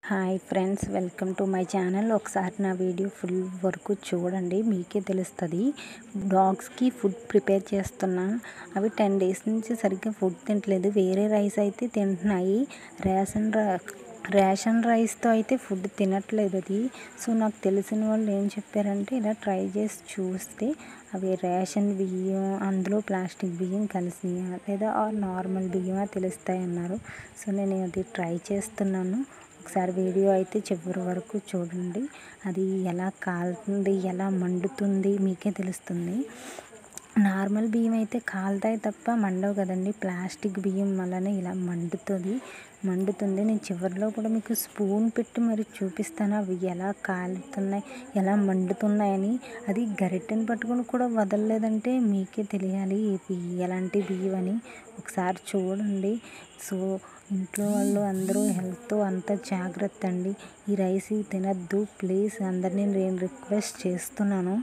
Hi friends, welcome to my channel. ఒకసారి నా video full వరకు చూడండి, మీకే తెలుస్తుంది. డాగ్స్కి ఫుడ్ ప్రిపేర్ చేస్తున్నా. అవి 10 days నుంచి సరిగ్గా ఫుడ్ తింటలేదు. వేరే రైస్ అయితే తింటున్నాయి. రేషన్ రైస్తో అయితే ఫుడ్ తినట్లేదు అది. సో నాకు తెలిసిన వాళ్ళు ఏం చెప్పారంటే, ఇలా ట్రై చేసి చూస్తే అవి రేషన్ బియ్యం, అందులో ప్లాస్టిక్ బియ్యం కలిసినాయా లేదా నార్మల్ బియ్యమా తెలుస్తాయి అన్నారు. సో నేను అది ట్రై చేస్తున్నాను. ఒకసారి వీడియో అయితే చివరి వరకు చూడండి. అది ఎలా కాలుతుంది, ఎలా మండుతుంది మీకే తెలుస్తుంది. నార్మల్ బియ్యం అయితే కాలుతాయి తప్ప మండవు కదండి. ప్లాస్టిక్ బియ్యం వల్లనే ఇలా మండుతుంది. నేను చివరిలో కూడా మీకు స్పూన్ పెట్టి మరి చూపిస్తాను అవి ఎలా కాలుతున్నాయి, ఎలా మండుతున్నాయని. అది గరిటెని పట్టుకొని కూడా వదలలేదంటే మీకే తెలియాలి ఇవి ఎలాంటి బియ్యం అని. ఒకసారి చూడండి. సో ఇంట్లో వాళ్ళు అందరూ హెల్త్ అంతా జాగ్రత్త అండి. ఈ రైస్ తినద్దు ప్లీజ్, అందరినీ నేను రిక్వెస్ట్ చేస్తున్నాను.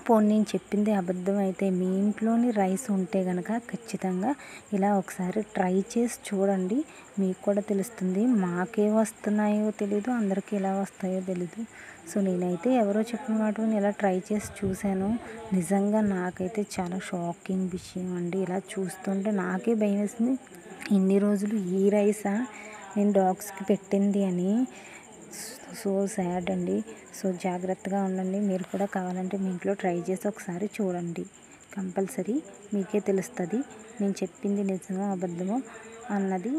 పోనీ నేను చెప్పింది అబద్ధం అయితే మీ ఇంట్లోని రైస్ ఉంటే కనుక ఖచ్చితంగా ఇలా ఒకసారి ట్రై చేసి చూడండి, మీకు కూడా తెలుస్తుంది. మాకే వస్తున్నాయో తెలీదు, అందరికీ ఎలా వస్తాయో తెలీదు. సో నేనైతే ఎవరో చెప్పిన వాటిని ఇలా ట్రై చేసి చూశాను. నిజంగా నాకైతే చాలా షాకింగ్ విషయం అండి. ఇలా చూస్తుంటే నాకే భయం వేసింది. ఇన్ని రోజులు ఈ రైసా నేను డాగ్స్కి పెట్టింది అని. సో సాడ్ అండి. సో జాగ్రత్తగా ఉండండి. మీరు కూడా కావాలంటే మీ ఇంట్లో ట్రై చేసి ఒకసారి చూడండి. కంపల్సరీ మీకే తెలుస్తుంది నేను చెప్పింది నిజమో అబద్ధమో అన్నది.